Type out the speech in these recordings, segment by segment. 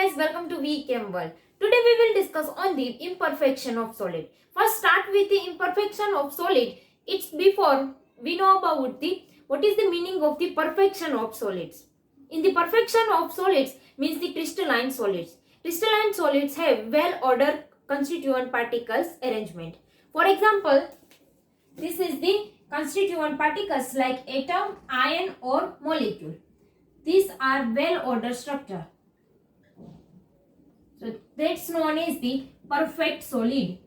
guys, welcome to VChem World. Today we will discuss on the imperfection of solid. First start with the imperfection of solid. It's before we know about what is the meaning of the perfection of solids. In the perfection of solids means the crystalline solids. Crystalline solids have well-ordered constituent particles arrangement. For example, this is the constituent particles like atom, ion or molecule. These are well-ordered structure. So that's known as the perfect solid.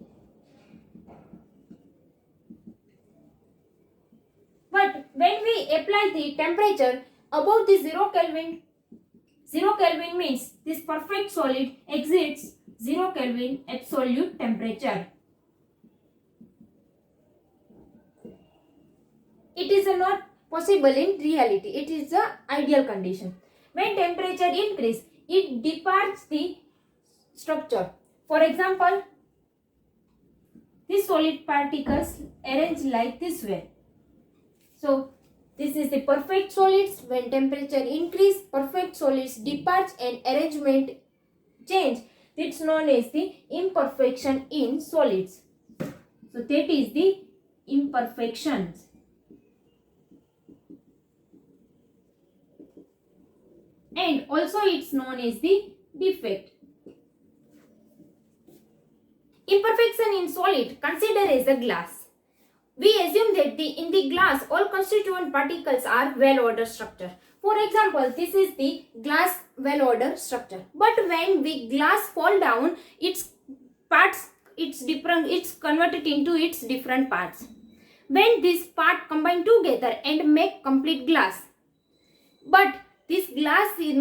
But when we apply the temperature above the 0 Kelvin means this perfect solid exceeds 0 Kelvin absolute temperature. It is not possible in reality. It is the ideal condition. When temperature increase, it departs the structure. For example, these solid particles arrange like this way. So this is the perfect solids. When temperature increase, perfect solids depart and arrangement change. It's known as the imperfection in solids. So that is the imperfections. And also it's known as the defect. Imperfection in solid, consider as a glass. We assume that in the glass all constituent particles are well-ordered structure. For example, this is the glass well-ordered structure. But when the glass fall down, its converted into its different parts. When this part combine together and make complete glass. But this glass is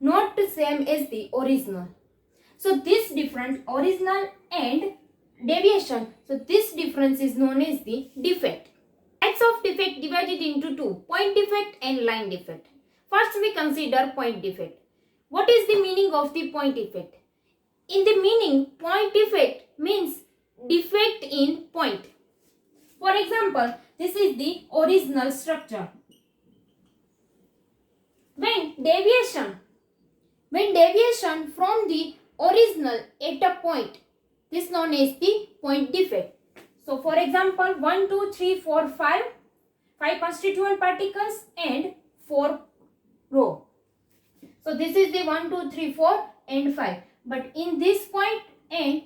not the same as the original. So this difference, original and deviation. So this difference is known as the defect. Types of defect divided into two: point defect and line defect. First we consider point defect. What is the meaning of the point defect? In the meaning, point defect means defect in point. For example, this is the original structure. When deviation from the original at a point, this is known as the point defect. So for example, 1, 2, 3, 4, 5 constituent particles and 4 row. So this is the 1, 2, 3, 4 and 5. But in this point and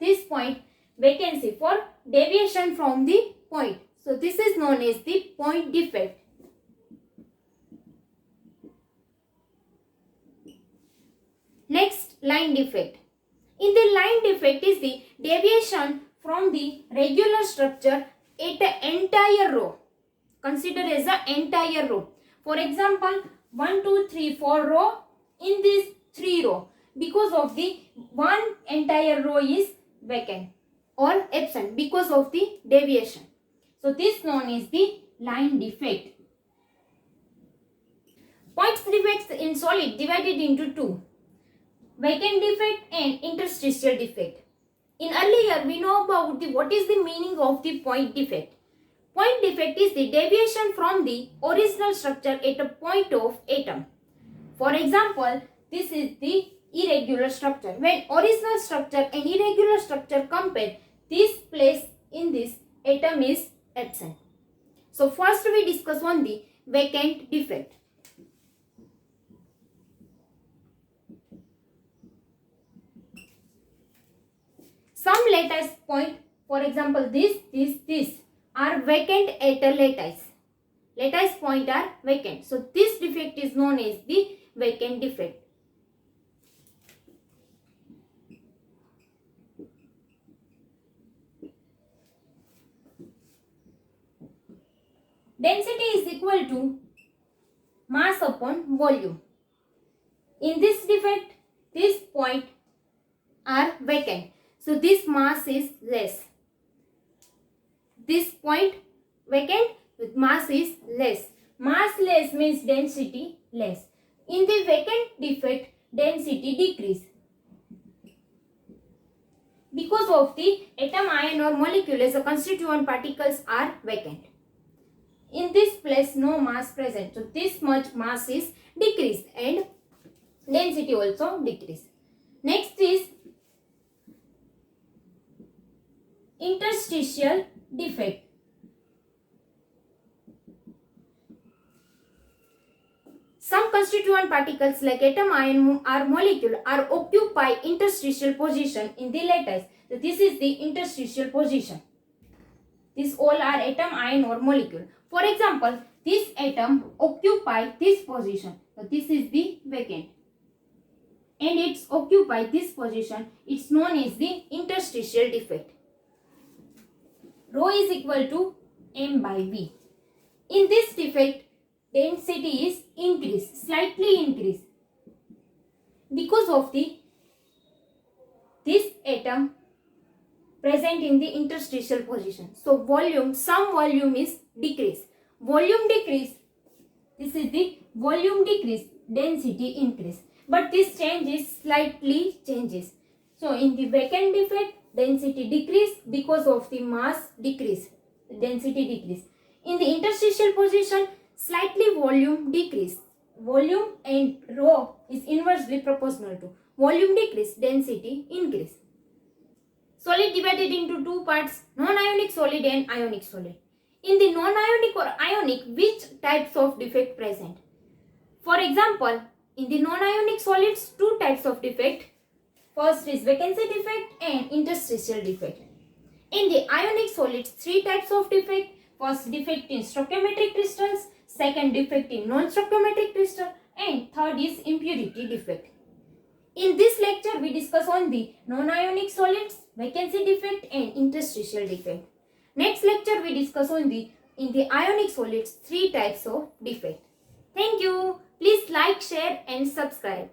this point, vacancy for deviation from the point. So this is known as the point defect. Next, line defect. In the line defect is the deviation from the regular structure at the entire row. Consider as an entire row. For example, 1, 2, 3, 4 row in this 3 row. Because of the one entire row is vacant or absent because of the deviation. So this is known as the line defect. Points defects in solid divided into two: vacant defect and interstitial defect. In earlier we know about what is the meaning of the point defect. Point defect is the deviation from the original structure at a point of atom. For example, this is the irregular structure. When original structure and irregular structure compare, this place in this atom is absent. So first we discuss on the vacant defect. Some lattice point, for example this are vacant at a lattice. Lattice point are vacant. So this defect is known as the vacant defect. Density is equal to mass upon volume. In this defect, this point are vacant. So this mass is less. This point vacant with mass is less. Mass less means density less. In the vacant defect, density decrease. Because of the atom, ion or molecule as a constituent particles are vacant. In this place no mass present. So this much mass is decreased and density also decrease. Next is interstitial defect. Some constituent particles like atom, ion or molecule are occupy interstitial position in the lattice. So this is the interstitial position. These all are atom, ion or molecule. For example, this atom occupy this position. So this is the vacant. And it's occupy this position. It's known as the interstitial defect. Rho is equal to m by v. In this defect, density is increased, slightly increased, because of this atom present in the interstitial position. So some volume is decreased. Volume decrease, this is the volume decrease, density increase. But this change is slightly changes. So in the vacant defect, density decrease because of the mass decrease, density decrease. In the interstitial position, slightly volume decrease. Volume and rho is inversely proportional to volume decrease, density increase. Solid divided into two parts, non-ionic solid and ionic solid. In the non-ionic or ionic, which types of defect present? For example, in the non-ionic solids, two types of defect. First is vacancy defect and interstitial defect. In the ionic solids, three types of defect. First, defect in stoichiometric crystals. Second, defect in non-stoichiometric crystal. And third is impurity defect. In this lecture, we discuss on the non-ionic solids, vacancy defect and interstitial defect. Next lecture, we discuss on in the ionic solids, three types of defect. Thank you. Please like, share and subscribe.